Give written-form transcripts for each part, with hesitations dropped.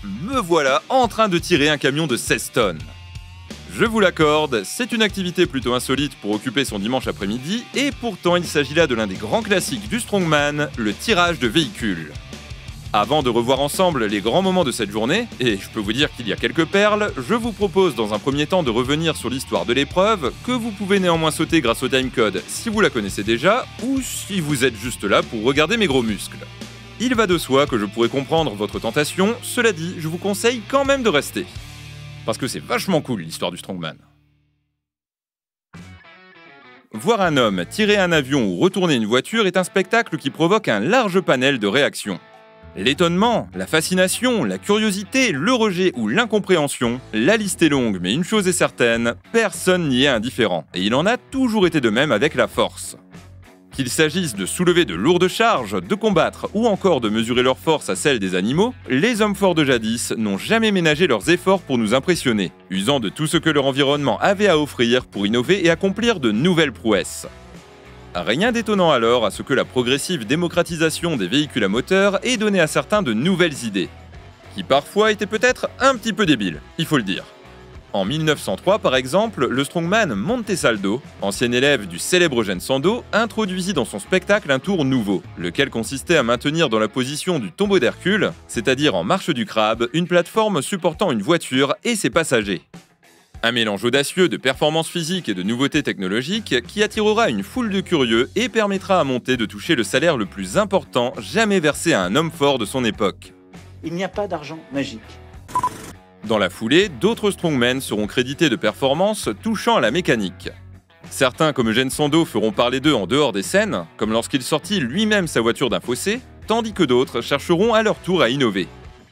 Me voilà en train de tirer un camion de 16 tonnes. Je vous l'accorde, c'est une activité plutôt insolite pour occuper son dimanche après-midi, et pourtant il s'agit là de l'un des grands classiques du strongman, le tirage de véhicules. Avant de revoir ensemble les grands moments de cette journée, et je peux vous dire qu'il y a quelques perles, je vous propose dans un premier temps de revenir sur l'histoire de l'épreuve, que vous pouvez néanmoins sauter grâce au timecode si vous la connaissez déjà, ou si vous êtes juste là pour regarder mes gros muscles. Il va de soi que je pourrais comprendre votre tentation, cela dit, je vous conseille quand même de rester. Parce que c'est vachement cool l'histoire du strongman. Voir un homme tirer un avion ou retourner une voiture est un spectacle qui provoque un large panel de réactions. L'étonnement, la fascination, la curiosité, le rejet ou l'incompréhension, la liste est longue, mais une chose est certaine, personne n'y est indifférent. Et il en a toujours été de même avec la force. Qu'il s'agisse de soulever de lourdes charges, de combattre ou encore de mesurer leur force à celle des animaux, les hommes forts de jadis n'ont jamais ménagé leurs efforts pour nous impressionner, usant de tout ce que leur environnement avait à offrir pour innover et accomplir de nouvelles prouesses. Rien d'étonnant alors à ce que la progressive démocratisation des véhicules à moteur ait donné à certains de nouvelles idées, qui parfois étaient peut-être un petit peu débiles, il faut le dire. En 1903, par exemple, le strongman Montesaldo, ancien élève du célèbre Gene Sando, introduisit dans son spectacle un tour nouveau, lequel consistait à maintenir dans la position du tombeau d'Hercule, c'est-à-dire en marche du crabe, une plateforme supportant une voiture et ses passagers. Un mélange audacieux de performances physiques et de nouveautés technologiques qui attirera une foule de curieux et permettra à Monté de toucher le salaire le plus important jamais versé à un homme fort de son époque. Il n'y a pas d'argent magique. Dans la foulée, d'autres strongmen seront crédités de performances touchant à la mécanique. Certains, comme Gene Sando, feront parler d'eux en dehors des scènes, comme lorsqu'il sortit lui-même sa voiture d'un fossé, tandis que d'autres chercheront à leur tour à innover.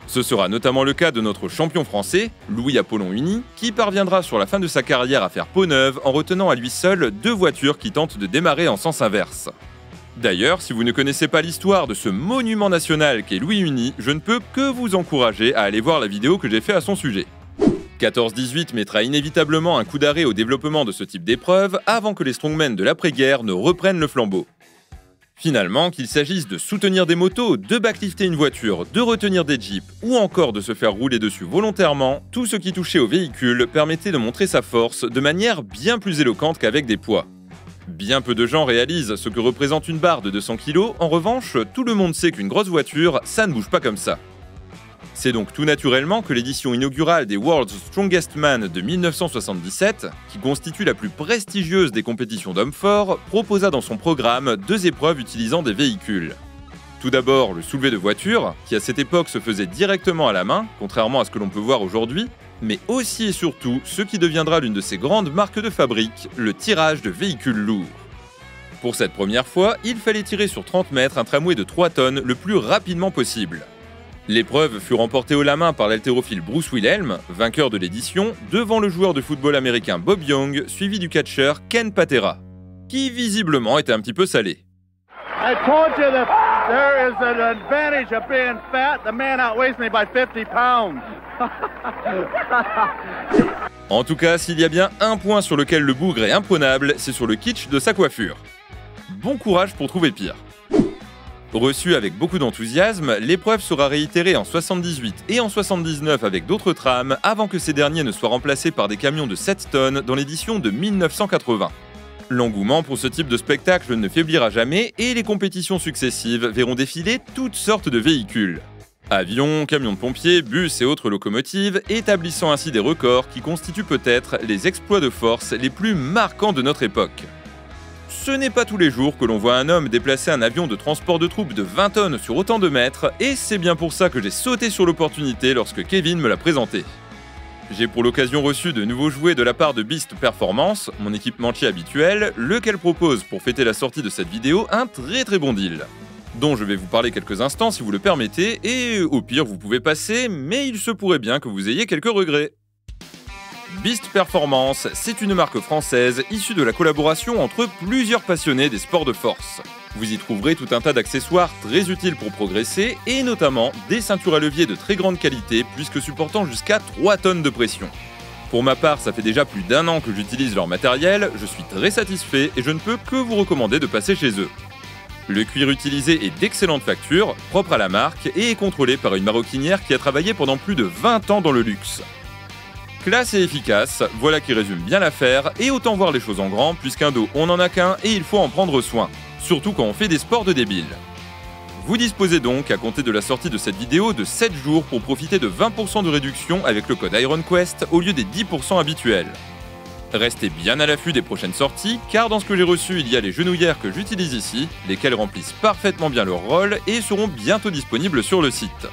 Ce sera notamment le cas de notre champion français, Louis Apollon Uni, qui parviendra sur la fin de sa carrière à faire peau neuve en retenant à lui seul 2 voitures qui tentent de démarrer en sens inverse. D'ailleurs, si vous ne connaissez pas l'histoire de ce monument national qu'est Louis Uni, je ne peux que vous encourager à aller voir la vidéo que j'ai fait à son sujet. 14-18 mettra inévitablement un coup d'arrêt au développement de ce type d'épreuve avant que les strongmen de l'après-guerre ne reprennent le flambeau. Finalement, qu'il s'agisse de soutenir des motos, de backlifter une voiture, de retenir des jeeps ou encore de se faire rouler dessus volontairement, tout ce qui touchait au véhicule permettait de montrer sa force de manière bien plus éloquente qu'avec des poids. Bien peu de gens réalisent ce que représente une barre de 200 kg, en revanche, tout le monde sait qu'une grosse voiture, ça ne bouge pas comme ça. C'est donc tout naturellement que l'édition inaugurale des World's Strongest Man de 1977, qui constitue la plus prestigieuse des compétitions d'hommes forts, proposa dans son programme 2 épreuves utilisant des véhicules. Tout d'abord, le soulevé de voiture, qui à cette époque se faisait directement à la main, contrairement à ce que l'on peut voir aujourd'hui, mais aussi et surtout ce qui deviendra l'une de ses grandes marques de fabrique, le tirage de véhicules lourds. Pour cette première fois, il fallait tirer sur 30 mètres un tramway de 3 tonnes le plus rapidement possible. L'épreuve fut remportée haut la main par l'haltérophile Bruce Wilhelm, vainqueur de l'édition, devant le joueur de football américain Bob Young, suivi du catcheur Ken Patera, qui visiblement était un petit peu salé. I told you that there is an advantage of being fat. The man outweighs me by 50 pounds. En tout cas, s'il y a bien un point sur lequel le bougre est imprenable, c'est sur le kitsch de sa coiffure. Bon courage pour trouver pire. Reçue avec beaucoup d'enthousiasme, l'épreuve sera réitérée en 78 et en 79 avec d'autres trams avant que ces derniers ne soient remplacés par des camions de 7 tonnes dans l'édition de 1980. L'engouement pour ce type de spectacle ne faiblira jamais et les compétitions successives verront défiler toutes sortes de véhicules. Avions, camions de pompiers, bus et autres locomotives, établissant ainsi des records qui constituent peut-être les exploits de force les plus marquants de notre époque. Ce n'est pas tous les jours que l'on voit un homme déplacer un avion de transport de troupes de 20 tonnes sur autant de mètres, et c'est bien pour ça que j'ai sauté sur l'opportunité lorsque Kevin me l'a présenté. J'ai pour l'occasion reçu de nouveaux jouets de la part de Beast Performance, mon équipementier habituel, lequel propose pour fêter la sortie de cette vidéo un très bon deal, dont je vais vous parler quelques instants si vous le permettez, et au pire vous pouvez passer, mais il se pourrait bien que vous ayez quelques regrets. Beast Performance, c'est une marque française issue de la collaboration entre plusieurs passionnés des sports de force. Vous y trouverez tout un tas d'accessoires très utiles pour progresser, et notamment des ceintures à levier de très grande qualité puisque supportant jusqu'à 3 tonnes de pression. Pour ma part, ça fait déjà plus d'1 an que j'utilise leur matériel, je suis très satisfait et je ne peux que vous recommander de passer chez eux. Le cuir utilisé est d'excellente facture, propre à la marque et est contrôlé par une maroquinière qui a travaillé pendant plus de 20 ans dans le luxe. Classe et efficace, voilà qui résume bien l'affaire, et autant voir les choses en grand, puisqu'un dos on n'en a qu'un et il faut en prendre soin, surtout quand on fait des sports de débiles. Vous disposez donc, à compter de la sortie de cette vidéo, de 7 jours pour profiter de 20% de réduction avec le code IronQuest au lieu des 10% habituels. Restez bien à l'affût des prochaines sorties, car dans ce que j'ai reçu, il y a les genouillères que j'utilise ici, lesquelles remplissent parfaitement bien leur rôle et seront bientôt disponibles sur le site.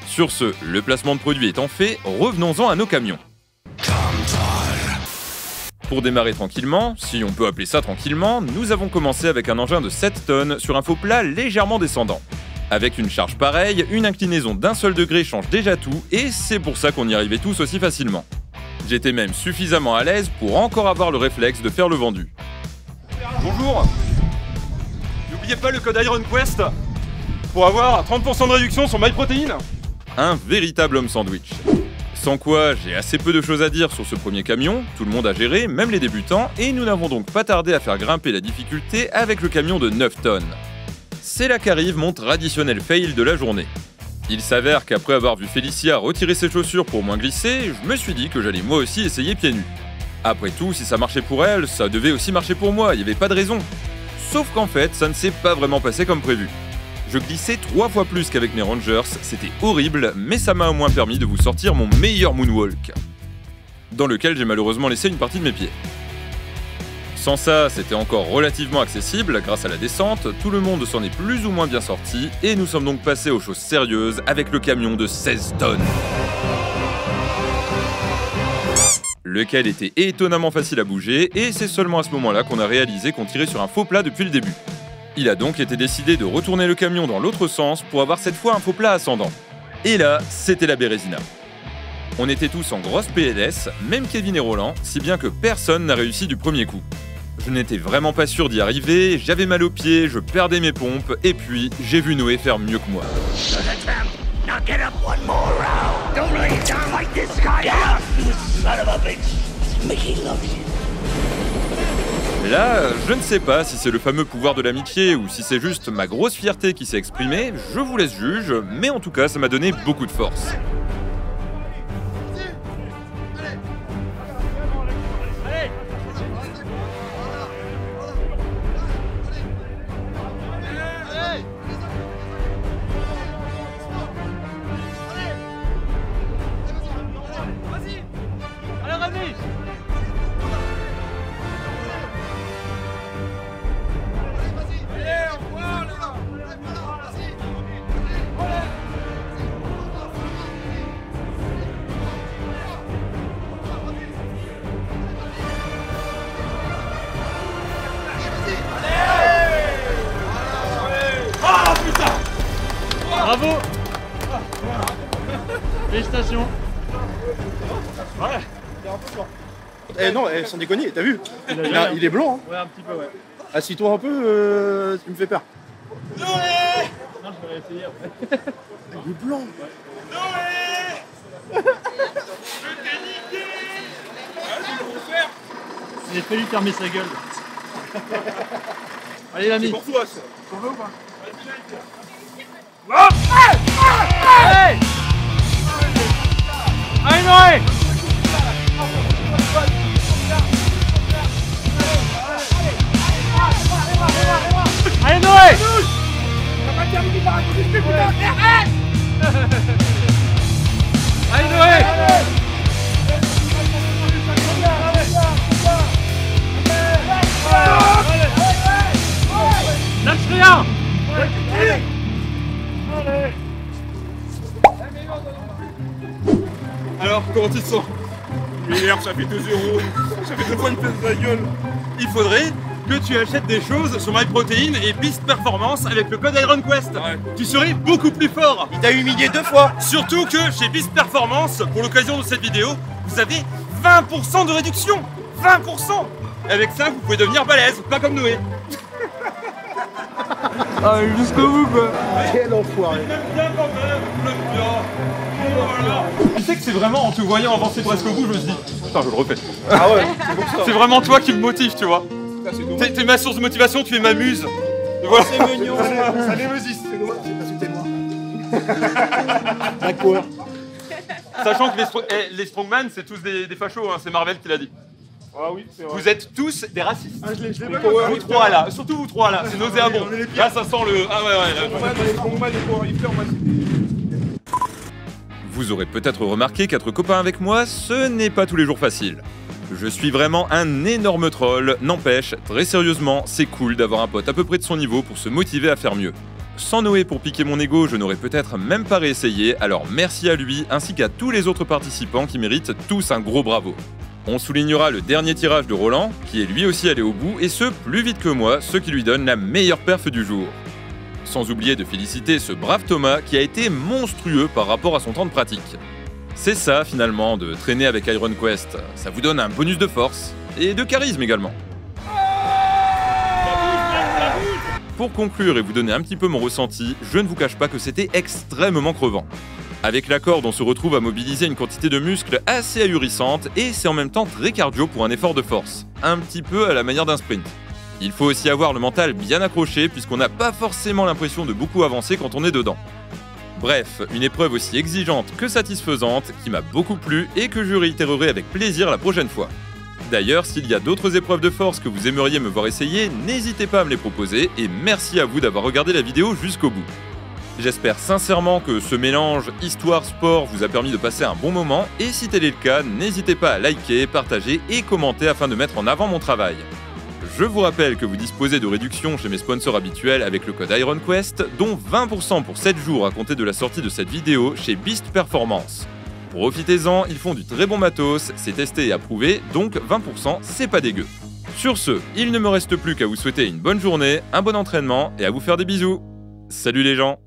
Sur ce, le placement de produit étant fait, revenons-en à nos camions. Pour démarrer tranquillement, si on peut appeler ça tranquillement, nous avons commencé avec un engin de 7 tonnes sur un faux plat légèrement descendant. Avec une charge pareille, une inclinaison d'un seul degré change déjà tout, et c'est pour ça qu'on y arrivait tous aussi facilement. J'étais même suffisamment à l'aise pour encore avoir le réflexe de faire le vendu. Bonjour. N'oubliez pas le code IronQuest pour avoir 30% de réduction sur MyProtein. Un véritable homme sandwich. Sans quoi, j'ai assez peu de choses à dire sur ce premier camion, tout le monde a géré, même les débutants, et nous n'avons donc pas tardé à faire grimper la difficulté avec le camion de 9 tonnes. C'est là qu'arrive mon traditionnel fail de la journée. Il s'avère qu'après avoir vu Félicia retirer ses chaussures pour moins glisser, je me suis dit que j'allais moi aussi essayer pieds nus. Après tout, si ça marchait pour elle, ça devait aussi marcher pour moi, il n'y avait pas de raison. Sauf qu'en fait, ça ne s'est pas vraiment passé comme prévu. Je glissais 3 fois plus qu'avec mes Rangers, c'était horrible, mais ça m'a au moins permis de vous sortir mon meilleur moonwalk, dans lequel j'ai malheureusement laissé une partie de mes pieds. Sans ça, c'était encore relativement accessible grâce à la descente, tout le monde s'en est plus ou moins bien sorti, et nous sommes donc passés aux choses sérieuses avec le camion de 16 tonnes. Lequel était étonnamment facile à bouger, et c'est seulement à ce moment-là qu'on a réalisé qu'on tirait sur un faux plat depuis le début. Il a donc été décidé de retourner le camion dans l'autre sens pour avoir cette fois un faux plat ascendant. Et là, c'était la Bérésina. On était tous en grosse PLS, même Kevin et Roland, si bien que personne n'a réussi du premier coup. Je n'étais vraiment pas sûr d'y arriver, j'avais mal aux pieds, je perdais mes pompes, et puis j'ai vu Noé faire mieux que moi. Là, je ne sais pas si c'est le fameux pouvoir de l'amitié ou si c'est juste ma grosse fierté qui s'est exprimée, je vous laisse juge, mais en tout cas ça m'a donné beaucoup de force. Bravo! Félicitations! Ouais. Eh non, sans déconner, t'as vu? Il est blanc. Hein. Ouais, un petit peu, ouais. Assis-toi un peu, tu me fais peur. Non, je vais essayer après. Il est blanc. Il a failli fermer sa gueule. Allez, l'ami. C'est pour toi, ça. T'en veux ou pas? Allez! Allez, Noé! Allez, Noé! Allez, Noé! Lâche rien! Alors, comment tu te sens? Merde, ça fait 2 €. Ça fait 2 fois une pièce de la gueule. Il faudrait que tu achètes des choses sur MyProtein et Beast Performance avec le code IronQuest. Ouais. Tu serais beaucoup plus fort. Il t'a humilié 2 fois. Surtout que chez Beast Performance, pour l'occasion de cette vidéo, vous avez 20% de réduction. 20%. Avec ça, vous pouvez devenir balèze, pas comme Noé. Ah, jusqu'au bout, quoi! Quel enfoiré. Bien quand même, le bien. Voilà. Tu sais que c'est vraiment en te voyant avancer presque au bout, je me suis dit, putain, je le refais. Ah ouais, c'est pour ça. C'est vraiment toi qui me motive, tu vois. C'est dommage. T'es ma source de motivation, tu es ma muse. Voilà. C'est mignon. Ça némesis, c'est noir, c'est parce que t'es noir. D'accord. Sachant que les strongman, c'est tous des fachos, hein, c'est Marvel qui l'a dit. Ah oui, c'est vrai. Vous êtes tous des racistes. Ah, je l'ai pas Vous trois là, surtout vous trois là, c'est nauséabond. on est les pires. Là ça sent le... Ah ouais, là. Les strongman, les powerlifters, moi, Vous aurez peut-être remarqué qu'être copain avec moi, ce n'est pas tous les jours facile. Je suis vraiment un énorme troll, n'empêche, très sérieusement, c'est cool d'avoir un pote à peu près de son niveau pour se motiver à faire mieux. Sans Noé pour piquer mon ego, je n'aurais peut-être même pas réessayé, alors merci à lui ainsi qu'à tous les autres participants qui méritent tous un gros bravo. On soulignera le dernier tirage de Roland, qui est lui aussi allé au bout, et ce plus vite que moi, ce qui lui donne la meilleure perf du jour. Sans oublier de féliciter ce brave Thomas qui a été monstrueux par rapport à son temps de pratique. C'est ça finalement de traîner avec IronQuest, ça vous donne un bonus de force, et de charisme également. Pour conclure et vous donner un petit peu mon ressenti, je ne vous cache pas que c'était extrêmement crevant. Avec la corde, on se retrouve à mobiliser une quantité de muscles assez ahurissante et c'est en même temps très cardio pour un effort de force, un petit peu à la manière d'un sprint. Il faut aussi avoir le mental bien accroché puisqu'on n'a pas forcément l'impression de beaucoup avancer quand on est dedans. Bref, une épreuve aussi exigeante que satisfaisante qui m'a beaucoup plu et que je réitérerai avec plaisir la prochaine fois. D'ailleurs, s'il y a d'autres épreuves de force que vous aimeriez me voir essayer, n'hésitez pas à me les proposer et merci à vous d'avoir regardé la vidéo jusqu'au bout. J'espère sincèrement que ce mélange histoire-sport vous a permis de passer un bon moment et si tel est le cas, n'hésitez pas à liker, partager et commenter afin de mettre en avant mon travail. Je vous rappelle que vous disposez de réductions chez mes sponsors habituels avec le code IronQuest, dont 20% pour 7 jours à compter de la sortie de cette vidéo chez Beast Performance. Profitez-en, ils font du très bon matos, c'est testé et approuvé, donc 20% c'est pas dégueu. Sur ce, il ne me reste plus qu'à vous souhaiter une bonne journée, un bon entraînement et à vous faire des bisous. Salut les gens!